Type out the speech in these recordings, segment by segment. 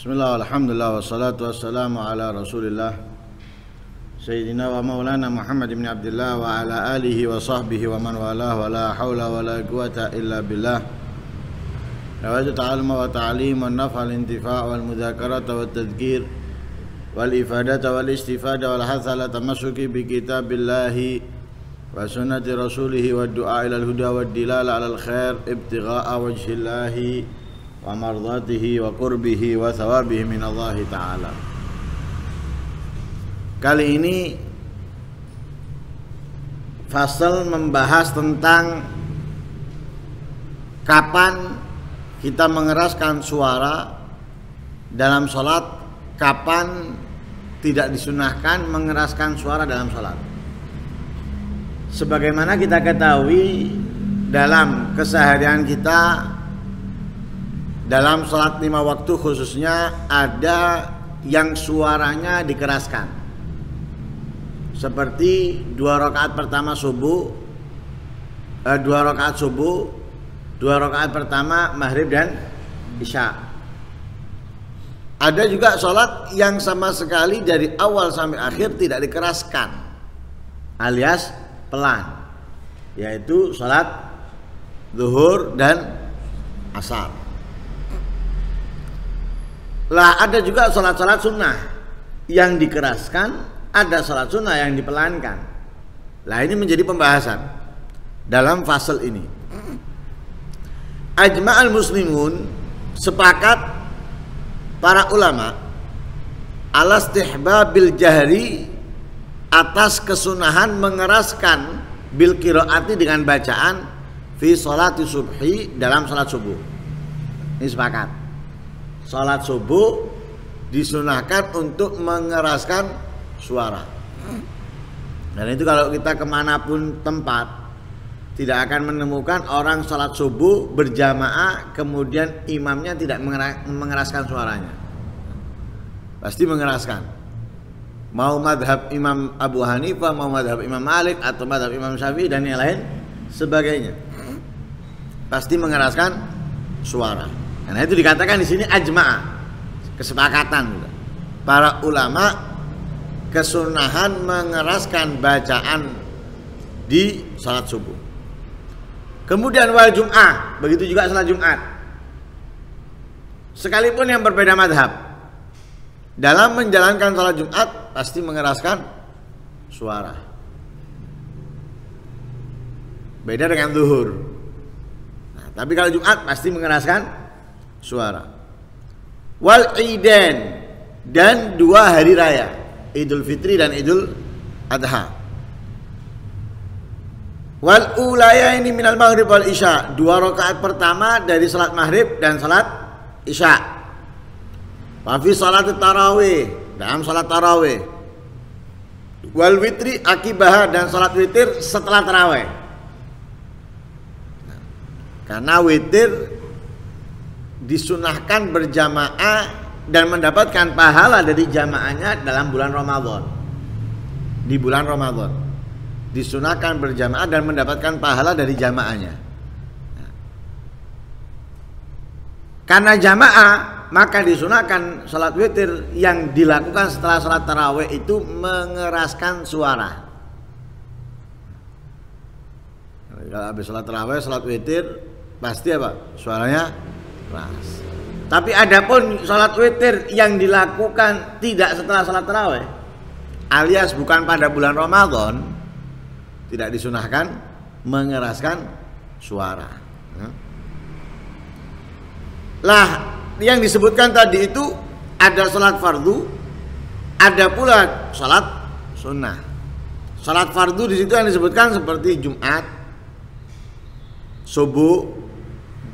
Bismillah, alhamdulillah, wassalatu wassalamu ala rasulillah Sayyidina wa maulana Muhammad ibn Abdullah wa ala alihi wa sahbihi wa man walah wa la hawla wa la quwata illa billah. Nawaitu ta'aluma wa ta'alim wa naf'a al-intifa' wal mudhakarata wa tadhkir wal ifadata wal istifada wal hatha ala tamassuki bi kitabillahi wa sunnati rasulihi wa du'a ila al-huda wa dilala ala al-khair ibtigha'a wajhillahi wa mardatihi wa qurbihi wa thawabihi minallahi ta'ala. Kali ini fasal membahas tentang kapan kita mengeraskan suara dalam sholat, kapan tidak disunahkan mengeraskan suara dalam sholat. Sebagaimana kita ketahui dalam keseharian kita, dalam sholat 5 waktu khususnya ada yang suaranya dikeraskan, seperti 2 rakaat pertama subuh, 2 rakaat subuh, 2 rakaat pertama maghrib dan isya. Ada juga sholat yang sama sekali dari awal sampai akhir tidak dikeraskan, alias pelan, yaitu sholat zuhur dan asar. Lah ada juga sholat-sholat sunnah yang dikeraskan, ada sholat sunnah yang dipelankan. Lah ini menjadi pembahasan dalam fasal ini. Ajma'al muslimun, sepakat para ulama ala istihbabil jahri, atas kesunahan mengeraskan bil qiraati dengan bacaan fi sholati subhi, dalam sholat subuh. Ini sepakat. Sholat subuh disunahkan untuk mengeraskan suara. Dan itu kalau kita kemanapun tempat, tidak akan menemukan orang sholat subuh berjamaah kemudian imamnya tidak mengeraskan suaranya. Pasti mengeraskan. Mau madhab Imam Abu Hanifah, mau madhab Imam Malik, atau madhab Imam Syafi'i dan yang lain sebagainya, pasti mengeraskan suara. Karena itu dikatakan di sini ajma'ah, kesepakatan para ulama kesunahan mengeraskan bacaan di salat subuh. Kemudian wal jum'ah, begitu juga salat Jumat. Sekalipun yang berbeda madhab, dalam menjalankan salat Jumat pasti mengeraskan suara. Beda dengan zuhur. Nah, tapi kalau Jumat pasti mengeraskan suara. Wal idain, dan 2 hari raya, Idul Fitri dan Idul Adha. Wal ulayaini minal maghrib wal isya, 2 rakaat pertama dari salat maghrib dan salat isya. Wa fi salat tarawih, dalam salat tarawih. Wal witri akibah, dan salat witir setelah tarawih. Karena witir disunahkan berjamaah dan mendapatkan pahala dari jamaahnya dalam bulan Ramadan. Di bulan Ramadan disunahkan berjamaah dan mendapatkan pahala dari jamaahnya. Karena jamaah, maka disunahkan salat witir yang dilakukan setelah salat tarawih itu mengeraskan suara. Kalau habis salat tarawih, salat witir pasti apa? Suaranya keras. Tapi adapun salat witir yang dilakukan tidak setelah salat tarawih, alias bukan pada bulan Ramadan, tidak disunahkan mengeraskan suara. Lah, yang disebutkan tadi itu ada salat fardu, ada pula salat sunnah. Salat fardu di situ yang disebutkan seperti Jumat, subuh,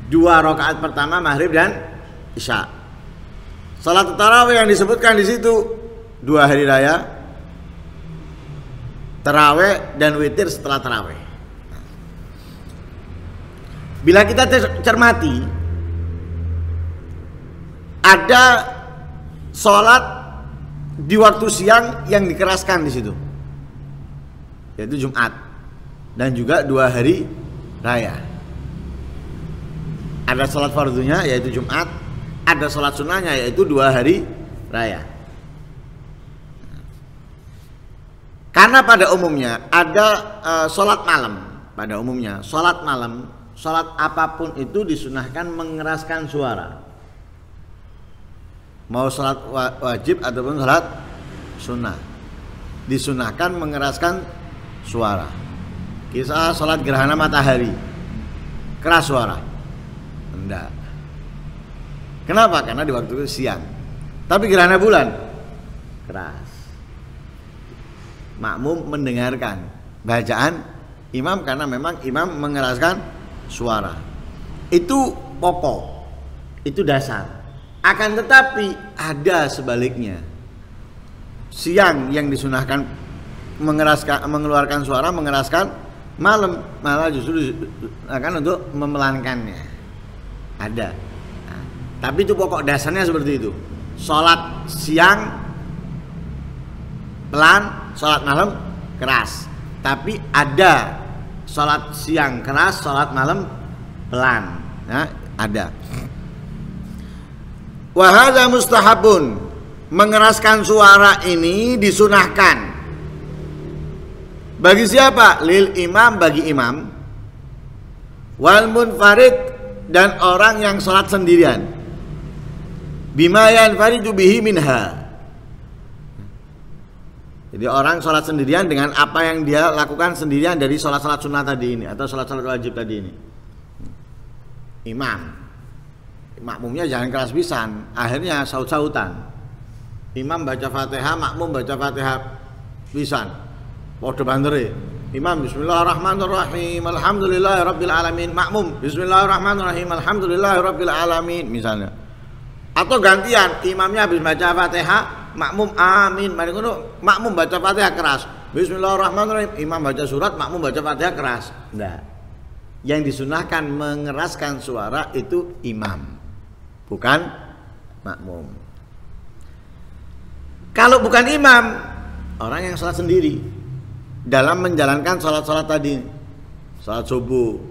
2 rakaat pertama maghrib dan isya. Salat tarawih yang disebutkan di situ 2 hari raya, tarawih dan witir setelah tarawih. Bila kita cermati, ada salat di waktu siang yang dikeraskan di situ, yaitu Jumat, dan juga 2 hari raya. Ada salat fardunya yaitu Jumat, ada sholat sunnahnya, yaitu 2 hari raya. Karena pada umumnya ada sholat malam. Pada umumnya sholat malam, sholat apapun itu disunahkan mengeraskan suara. Mau sholat wajib ataupun sholat sunnah, disunahkan mengeraskan suara. Kisah sholat gerhana matahari, keras suara? Enggak. Kenapa? Karena di waktu itu siang. Tapi gerhana bulan keras. Makmum mendengarkan bacaan imam karena memang imam mengeraskan suara. Itu pokok, itu dasar. Akan tetapi ada sebaliknya. Siang yang disunahkan mengeluarkan suara, mengeraskan, malam malah justru akan untuk memelankannya. Ada. Nah, tapi itu pokok dasarnya seperti itu. Sholat siang pelan, sholat malam keras. Tapi ada sholat siang keras, sholat malam pelan. Nah, ada. Wa hadza mustahabun. Mengeraskan suara ini disunahkan. Bagi siapa? Lil imam, bagi imam. Wal munfarid, dan orang yang sholat sendirian. Bima yanfaridu bihi minha. Jadi orang sholat sendirian dengan apa yang dia lakukan sendirian dari sholat-sholat sunnah tadi ini atau sholat-sholat wajib tadi ini. Imam, makmumnya jangan keras pisan. Akhirnya saut-sautan. Imam baca Fatihah, makmum baca Fatihah pisan. Podo bandere. Imam bismillahirrahmanirrahim, alhamdulillahirabbil alamin. Makmum bismillahirrahmanirrahim, alhamdulillahirabbil alamin misalnya. Atau gantian, imamnya habis baca Fatihah, makmum amin. Mari ngono, makmum baca Fatihah keras. Bismillahirrahmanirrahim, imam baca surat, makmum baca Fatihah keras. Enggak. Yang disunahkan mengeraskan suara itu imam, bukan makmum. Kalau bukan imam, orang yang sholat sendiri dalam menjalankan sholat-sholat tadi, sholat subuh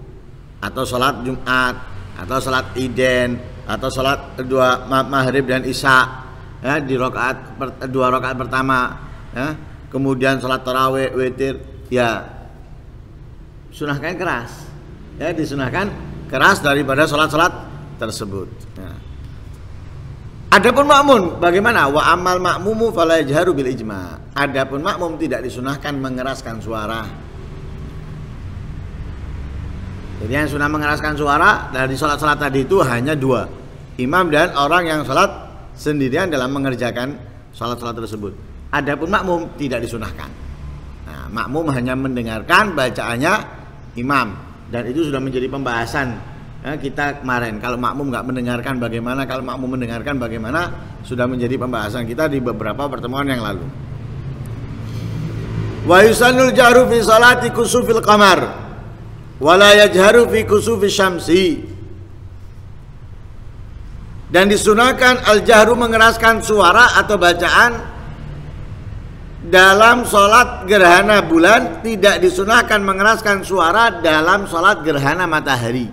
atau sholat Jumat atau sholat Iden atau sholat kedua maghrib dan isya, ya, di dua rakaat pertama, ya, kemudian sholat tarawih, witir, ya sunahkan keras, ya, disunahkan keras daripada sholat-sholat tersebut. Ya. Adapun makmum bagaimana? Wa amal makmumu fala yajharu bil ijma. Adapun makmum tidak disunahkan mengeraskan suara. Jadi yang sunah mengeraskan suara dari sholat-sholat tadi itu hanya 2, imam dan orang yang sholat sendirian dalam mengerjakan sholat-sholat tersebut. Adapun makmum tidak disunahkan. Nah, makmum hanya mendengarkan bacaannya imam, dan itu sudah menjadi pembahasan kita kemarin. Kalau makmum nggak mendengarkan bagaimana, kalau makmum mendengarkan bagaimana, sudah menjadi pembahasan kita di beberapa pertemuan yang lalu. Wa yusannul jahru fi salati kusufil qamar wa la yajharu fi kusufi syamsi. Dan disunahkan al-jahru mengeraskan suara atau bacaan dalam sholat gerhana bulan, tidak disunahkan mengeraskan suara dalam sholat gerhana matahari.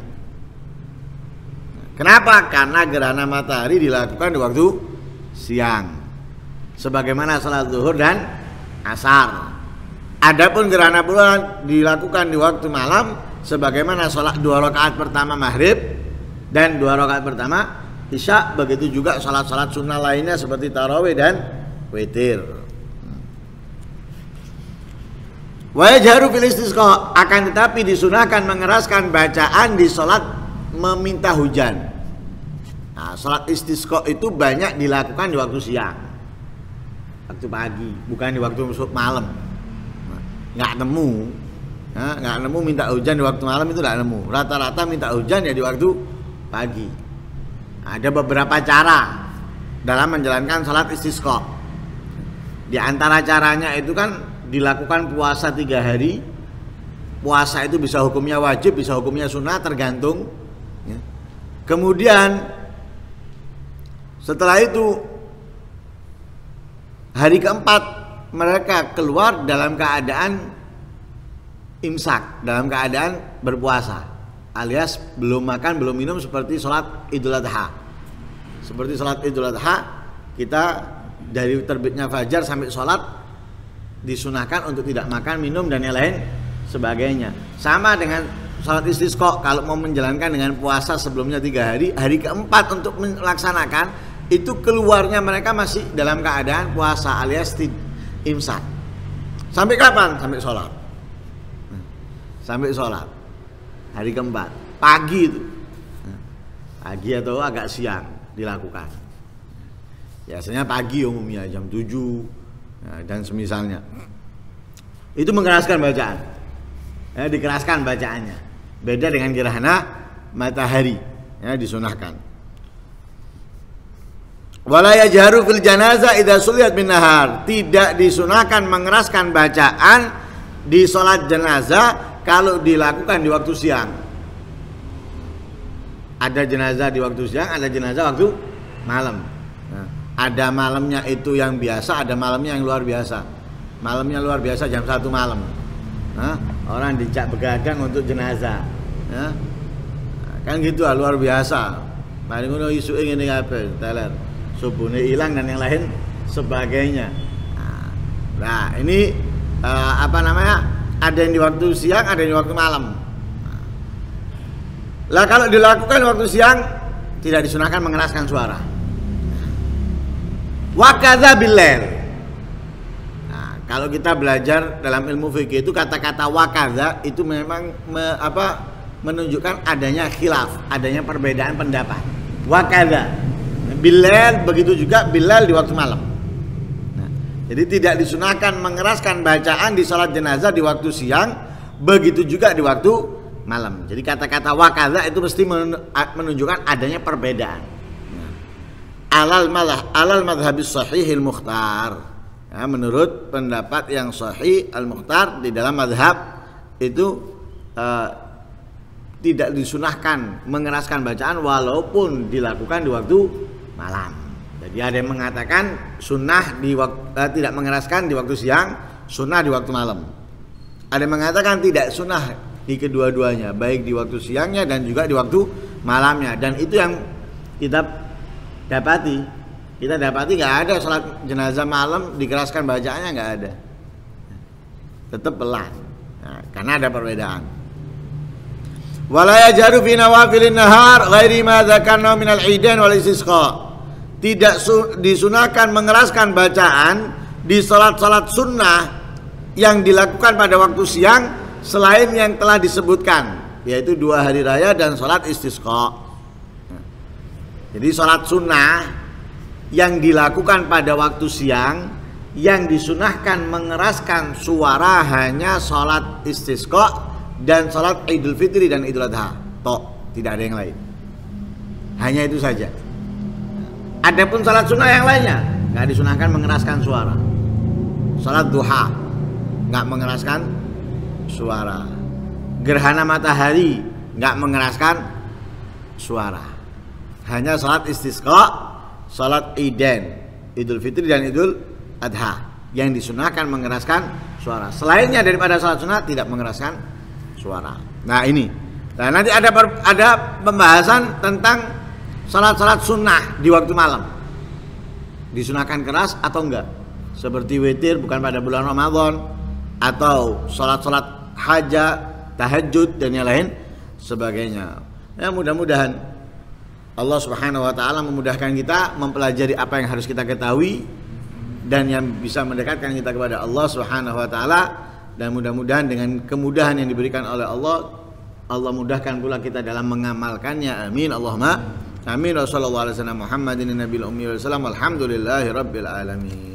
Kenapa? Karena gerhana matahari dilakukan di waktu siang, sebagaimana sholat zuhur dan asar. Adapun gerhana bulan dilakukan di waktu malam, sebagaimana sholat 2 rakaat pertama maghrib dan 2 rakaat pertama isya. Begitu juga sholat-sholat sunnah lainnya seperti tarawih dan witir. Wa yajharu fil istisqa, akan tetapi disunahkan mengeraskan bacaan di sholat meminta hujan. Nah, sholat istisqa itu banyak dilakukan di waktu siang, waktu pagi, bukan di waktu malam. Nggak nemu minta hujan di waktu malam, itu nggak nemu. Rata-rata minta hujan ya di waktu pagi. Ada beberapa cara dalam menjalankan sholat istisqa. Di antara caranya itu kan dilakukan puasa 3 hari. Puasa itu bisa hukumnya wajib, bisa hukumnya sunnah, tergantung. Kemudian setelah itu hari keempat mereka keluar dalam keadaan imsak, dalam keadaan berpuasa, alias belum makan belum minum, seperti sholat Idul Adha. seperti sholat Idul Adha, kita dari terbitnya fajar sampai sholat disunahkan untuk tidak makan, minum dan yang lain sebagainya. Sama dengan sholat istisqa, kalau mau menjalankan dengan puasa sebelumnya 3 hari, hari keempat untuk melaksanakan itu keluarnya mereka masih dalam keadaan puasa alias imsak. Sampai kapan? Sampai sholat. Sampai sholat hari keempat, pagi itu, pagi atau agak siang dilakukan. Biasanya pagi umumnya jam 7 dan semisalnya. Itu mengeraskan bacaan, dikeraskan bacaannya. Beda dengan gerhana matahari, disunahkan. Wala yajharu fil janazah idza suliyat bin nahar. Tidak disunahkan mengeraskan bacaan di sholat jenazah kalau dilakukan di waktu siang. Ada jenazah di waktu siang, ada jenazah waktu malam. Ada malamnya itu yang biasa, ada malamnya yang luar biasa. Malamnya luar biasa jam 1 malam. Orang dicak begadang untuk jenazah. Kan gitu luar biasa. Mari ngono isuke ngene kabeh, teler. Subuhnya hilang dan yang lain sebagainya. Nah, ini ada yang di waktu siang, ada yang di waktu malam. Lah kalau dilakukan waktu siang tidak disunahkan mengeraskan suara. Wa kadza billail. Nah, kalau kita belajar dalam ilmu fikih itu kata-kata wa kadza itu memang menunjukkan adanya khilaf, adanya perbedaan pendapat. Wa kadza. Billail begitu juga billail di waktu malam. Nah, jadi tidak disunahkan mengeraskan bacaan di salat jenazah di waktu siang, begitu juga di waktu malam. Jadi kata-kata wa kadza itu mesti menunjukkan adanya perbedaan. Alal madhabis sahihil mukhtar, menurut pendapat yang sahih al mukhtar di dalam madhab itu tidak disunahkan mengeraskan bacaan walaupun dilakukan di waktu malam. Jadi ada yang mengatakan sunnah tidak mengeraskan di waktu siang, sunnah di waktu malam. Ada yang mengatakan tidak, sunnah di kedua-duanya, baik di waktu siangnya dan juga di waktu malamnya. Dan itu yang kita dapati nggak ada sholat jenazah malam dikeraskan bacaannya, nggak ada, tetap pelan. Karena ada perbedaan. Wala yajharu fi nawafilin nahar ghairi ma dzakarna min al-idain wal istisqa. Tidak disunahkan mengeraskan bacaan di salat-salat sunnah yang dilakukan pada waktu siang selain yang telah disebutkan, yaitu 2 hari raya dan salat istisqa. Jadi sholat sunnah yang dilakukan pada waktu siang yang disunahkan mengeraskan suara hanya sholat istisqa dan sholat Idul Fitri dan Idul Adha. Tidak ada yang lain. Hanya itu saja. Adapun sholat sunnah yang lainnya nggak disunahkan mengeraskan suara. Sholat duha nggak mengeraskan suara. Gerhana matahari nggak mengeraskan suara. Hanya salat istisqa, salat Idain, Idul Fitri dan Idul Adha yang disunahkan mengeraskan suara. Selainnya daripada salat sunnah tidak mengeraskan suara. Nah ini. Nah nanti ada pembahasan tentang salat-salat sunnah di waktu malam. Disunahkan keras atau enggak? Seperti witir bukan pada bulan Ramadan, atau salat-salat hajat, tahajud dan yang lain sebagainya. Ya mudah-mudahan Allah Subhanahu wa taala memudahkan kita mempelajari apa yang harus kita ketahui dan yang bisa mendekatkan kita kepada Allah Subhanahu wa taala, dan mudah-mudahan dengan kemudahan yang diberikan oleh Allah mudahkan pula kita dalam mengamalkannya. Amin Allahumma amin. Wassallallahu alaihi wasallam Muhammadin nabiyil ummi wasallam. Alhamdulillahirabbil alamin.